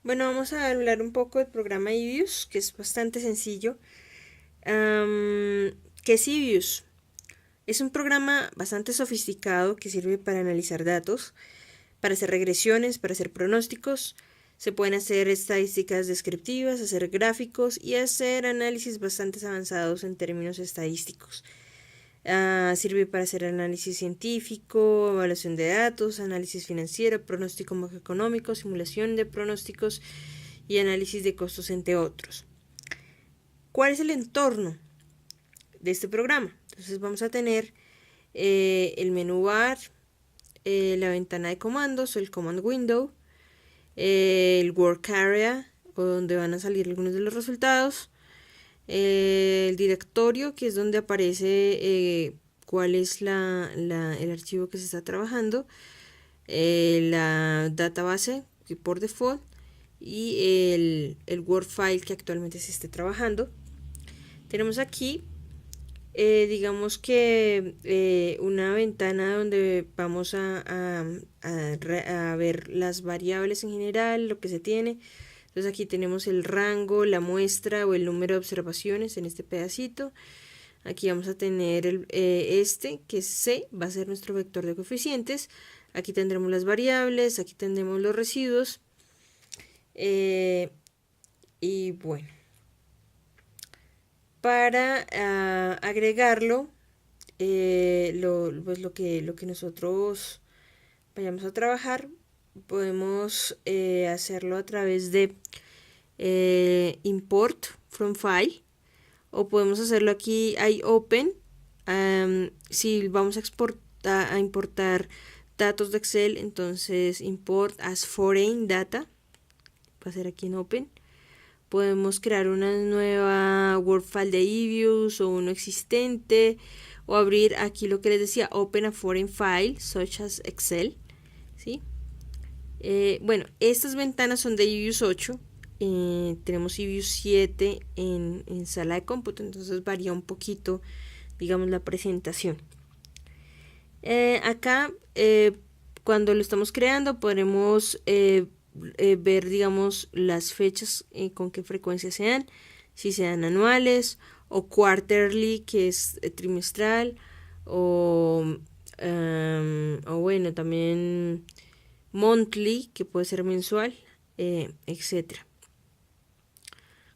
Bueno, vamos a hablar un poco del programa eViews, que es bastante sencillo. ¿Qué es eViews? Es un programa bastante sofisticado que sirve para analizar datos, para hacer regresiones, para hacer pronósticos. Se pueden hacer estadísticas descriptivas, hacer gráficos y hacer análisis bastante avanzados en términos estadísticos. Sirve para hacer análisis científico, evaluación de datos, análisis financiero, pronóstico macroeconómico, simulación de pronósticos y análisis de costos, entre otros. ¿Cuál es el entorno de este programa? Entonces vamos a tener el menú bar, la ventana de comandos o el command window, el work area, donde van a salir algunos de los resultados, el directorio, que es donde aparece cuál es el archivo que se está trabajando, la database que por default y el Word file que actualmente se esté trabajando. Tenemos aquí digamos que una ventana donde vamos a ver las variables en general, lo que se tiene. Entonces aquí tenemos el rango, la muestra o el número de observaciones en este pedacito. Aquí vamos a tener que es C, va a ser nuestro vector de coeficientes. Aquí tendremos las variables, aquí tendremos los residuos. Y bueno, para agregarlo, pues lo que nosotros vayamos a trabajar, podemos hacerlo a través de import from file, o podemos hacerlo aquí open. Si vamos a importar datos de Excel, entonces import as foreign data, va a ser aquí en open. Podemos crear una nueva Word file de eViews o uno existente, o abrir aquí lo que les decía, open a foreign file such as Excel, ¿sí? Bueno, estas ventanas son de eViews 8. Tenemos eViews 7 en sala de cómputo, entonces varía un poquito, digamos, la presentación. Acá, cuando lo estamos creando, podremos ver, digamos, las fechas con qué frecuencia se dan, si se dan anuales o quarterly, que es trimestral, o bueno, también monthly, que puede ser mensual, etcétera.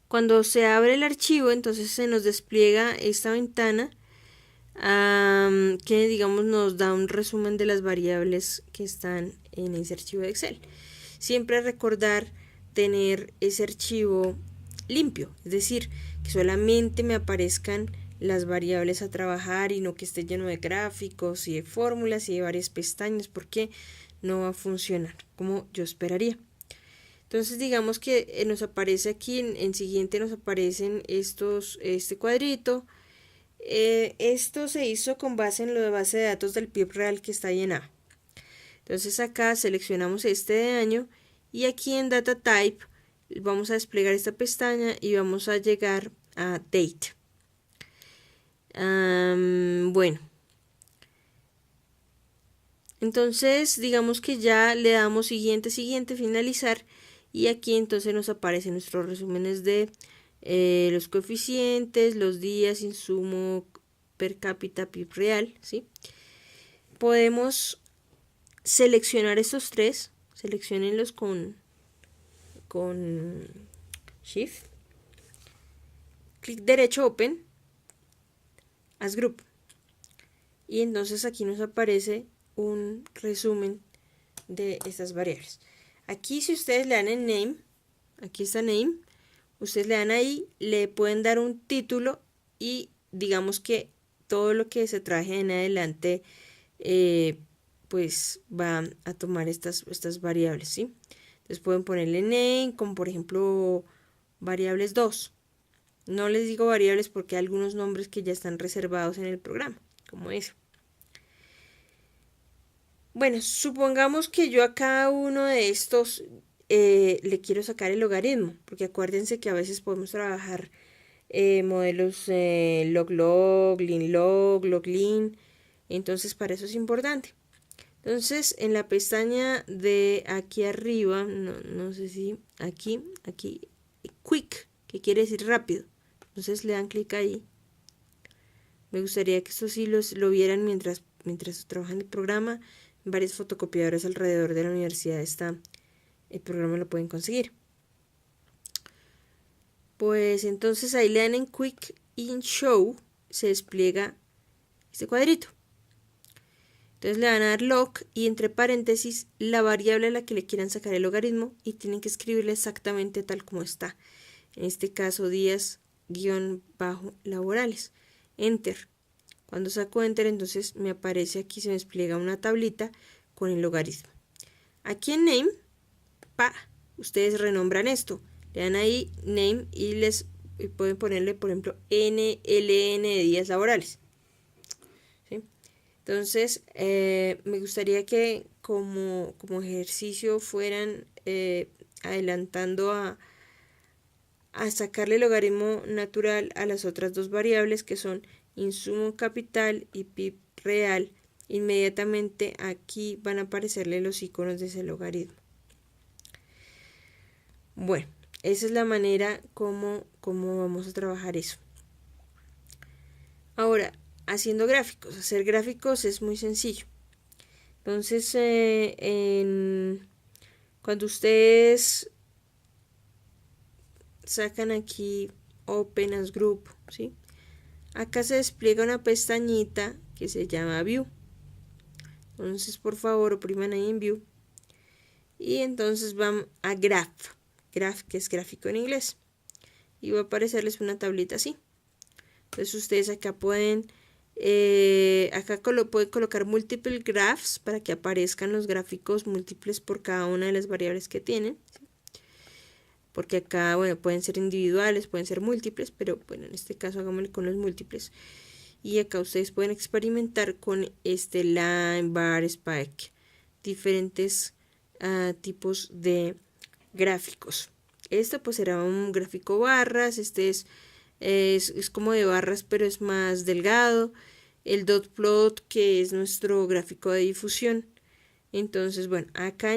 Cuando se abre el archivo, entonces se nos despliega esta ventana que, digamos, nos da un resumen de las variables que están en ese archivo de Excel. Siempre recordar tener ese archivo limpio, es decir, que solamente me aparezcan las variables a trabajar y no que esté lleno de gráficos y de fórmulas y de varias pestañas, porque no va a funcionar como yo esperaría. Entonces digamos que nos aparece aquí en siguiente, nos aparecen este cuadrito. Esto se hizo con base en la base de datos del PIB real que está ahí en A. Entonces acá seleccionamos este de año y aquí en Data Type vamos a desplegar esta pestaña y vamos a llegar a Date. Bueno, entonces digamos que ya le damos siguiente, finalizar, y aquí entonces nos aparecen nuestros resúmenes de los coeficientes, los días, insumo per cápita, PIB real, ¿sí? Podemos seleccionar estos tres, seleccionenlos con Shift, clic derecho Open, as Group, y entonces aquí nos aparece un resumen de estas variables. Aquí si ustedes le dan en Name, aquí está Name, ustedes le dan ahí, le pueden dar un título y digamos que todo lo que se traje en adelante pues va a tomar estas variables, ¿sí? Entonces pueden ponerle name, como por ejemplo variables 2. No les digo variables porque hay algunos nombres que ya están reservados en el programa, como eso. Bueno, supongamos que yo a cada uno de estos le quiero sacar el logaritmo, porque acuérdense que a veces podemos trabajar modelos log-log, lin-log, log-lin, entonces para eso es importante. Entonces, en la pestaña de aquí arriba, no sé si aquí, quick, que quiere decir rápido. Entonces le dan clic ahí. Me gustaría que esto sí lo vieran mientras trabajan el programa. En varias fotocopiadoras alrededor de la universidad el programa lo pueden conseguir. Pues entonces ahí le dan en Quick in Show, se despliega este cuadrito. Entonces le van a dar log y entre paréntesis la variable a la que le quieran sacar el logaritmo y tienen que escribirle exactamente tal como está. En este caso días-laborales. Enter. Cuando saco Enter, entonces me aparece aquí, se me despliega una tablita con el logaritmo. Aquí en Name, ustedes renombran esto. Le dan ahí Name y pueden ponerle, por ejemplo, NLN de días laborales. ¿Sí? Entonces, me gustaría que como ejercicio fueran adelantando a sacarle el logaritmo natural a las otras dos variables que son insumo capital y PIB real. Inmediatamente aquí van a aparecerle los iconos de ese logaritmo. Bueno, esa es la manera como vamos a trabajar eso. Ahora, haciendo gráficos. Hacer gráficos es muy sencillo. Entonces, cuando ustedes sacan aquí Open as Group, ¿sí? Acá se despliega una pestañita que se llama View. Entonces, por favor, opriman ahí en View. Y entonces van a Graph, que es gráfico en inglés. Y va a aparecerles una tablita así. Entonces, ustedes acá pueden colocar múltiples graphs para que aparezcan los gráficos múltiples por cada una de las variables que tienen. ¿Sí? Porque acá, bueno, pueden ser individuales, pueden ser múltiples, pero bueno, en este caso hagámosle con los múltiples. Y acá ustedes pueden experimentar con este line, bar, spike, diferentes tipos de gráficos. Esto pues será un gráfico barras, este es como de barras pero es más delgado. El dot plot que es nuestro gráfico de difusión. Entonces, bueno, acá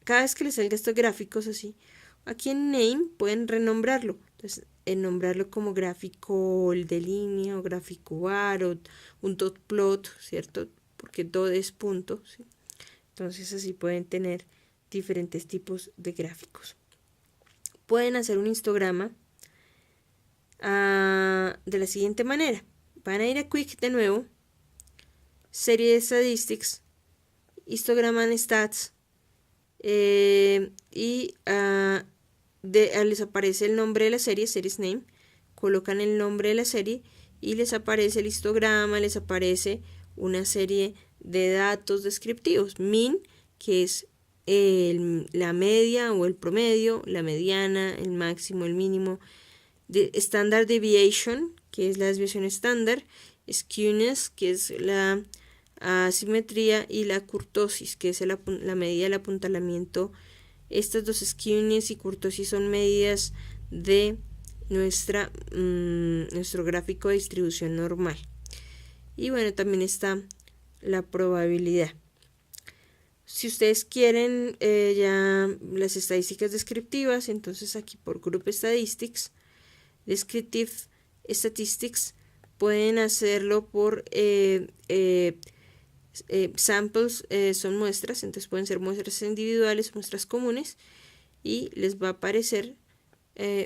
cada vez que les salga estos gráficos así, aquí en Name pueden renombrarlo. Entonces, nombrarlo como gráfico de línea o gráfico bar o un dot plot, ¿cierto? Porque dot es punto, ¿sí? Entonces, así pueden tener diferentes tipos de gráficos. Pueden hacer un histograma de la siguiente manera. Van a ir a Quick de nuevo, serie de statistics, histograma en stats y les aparece el nombre de la serie, series name, colocan el nombre de la serie y les aparece el histograma, les aparece una serie de datos descriptivos, mean, que es la media o el promedio, la mediana, el máximo, el mínimo, standard deviation, que es la desviación estándar, skewness, que es la asimetría, y la kurtosis, que es la medida del apuntalamiento. Estas dos, skewness y kurtosis, son medidas de nuestro gráfico de distribución normal. Y bueno, también está la probabilidad. Si ustedes quieren ya las estadísticas descriptivas, entonces aquí por Group Statistics, Descriptive Statistics, pueden hacerlo por samples, son muestras, entonces pueden ser muestras individuales, muestras comunes, y les va a aparecer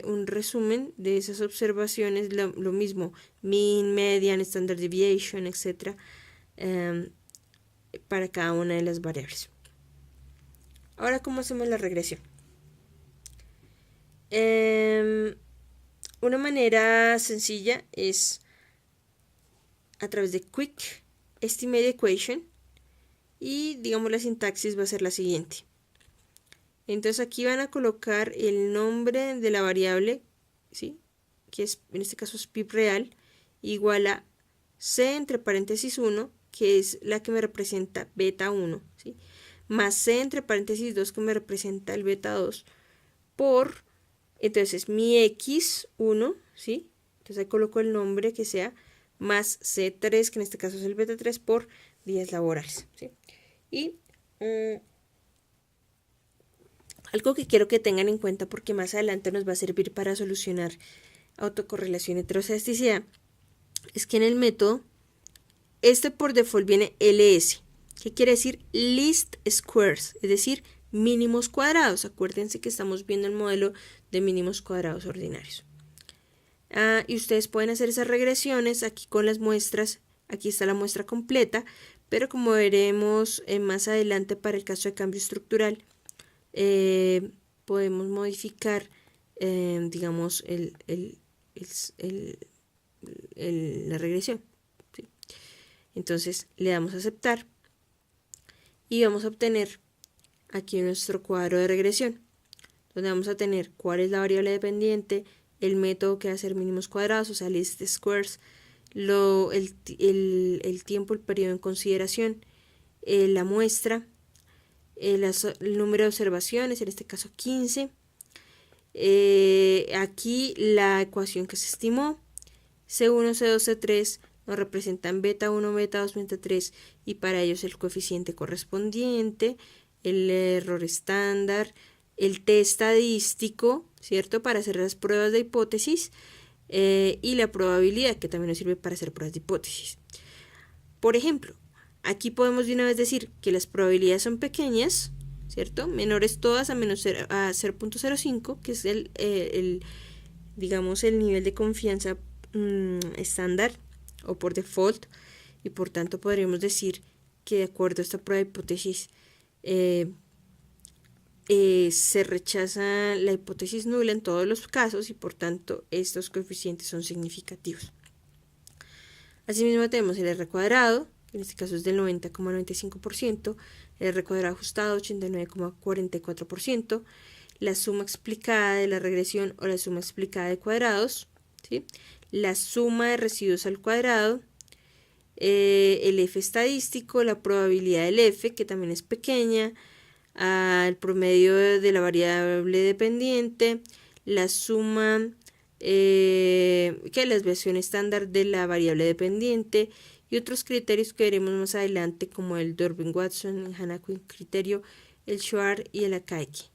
un resumen de esas observaciones, lo mismo, mean, median, standard deviation, etc., para cada una de las variables. Ahora, ¿cómo hacemos la regresión? Una manera sencilla es a través de Quick Estimate Equation, y digamos la sintaxis va a ser la siguiente. Entonces aquí van a colocar el nombre de la variable, ¿sí? Que es, en este caso es PIB real, igual a C entre paréntesis 1, que es la que me representa beta 1, ¿sí? Más C entre paréntesis 2, que me representa el beta 2, por, entonces mi X1, ¿sí? Entonces ahí coloco el nombre que sea, más C3, que en este caso es el beta 3, por días laborales, ¿sí? Y algo que quiero que tengan en cuenta porque más adelante nos va a servir para solucionar autocorrelación y heterocedasticidad es que en el método por default viene LS, que quiere decir least squares, es decir, mínimos cuadrados. Acuérdense que estamos viendo el modelo de mínimos cuadrados ordinarios. Y ustedes pueden hacer esas regresiones aquí con las muestras. Aquí está la muestra completa, pero como veremos más adelante para el caso de cambio estructural, podemos modificar, digamos, la regresión. ¿Sí? Entonces le damos a aceptar y vamos a obtener aquí nuestro cuadro de regresión, donde vamos a tener cuál es la variable dependiente, el método que va a ser mínimos cuadrados, o sea, least squares, el tiempo, el periodo en consideración, la muestra, el número de observaciones, en este caso 15, aquí la ecuación que se estimó, C1, C2, C3 nos representan beta 1, beta 2, beta 3 y para ellos el coeficiente correspondiente, el error estándar, el t estadístico, ¿cierto? Para hacer las pruebas de hipótesis y la probabilidad, que también nos sirve para hacer pruebas de hipótesis. Por ejemplo, aquí podemos de una vez decir que las probabilidades son pequeñas, ¿cierto? Menores todas a 0.05, que es digamos, el nivel de confianza estándar o por default, y por tanto podríamos decir que de acuerdo a esta prueba de hipótesis se rechaza la hipótesis nula en todos los casos y por tanto estos coeficientes son significativos. Asimismo tenemos el R cuadrado, que en este caso es del 90,95%, el R cuadrado ajustado 89,44%, la suma explicada de la regresión o la suma explicada de cuadrados, ¿sí? La suma de residuos al cuadrado, el F estadístico, la probabilidad del F, que también es pequeña, el promedio de la variable dependiente, la suma, que es la desviación estándar de la variable dependiente y otros criterios que veremos más adelante como el Durbin-Watson, el Hanna-Quinn criterio, el Shor y el Akaike.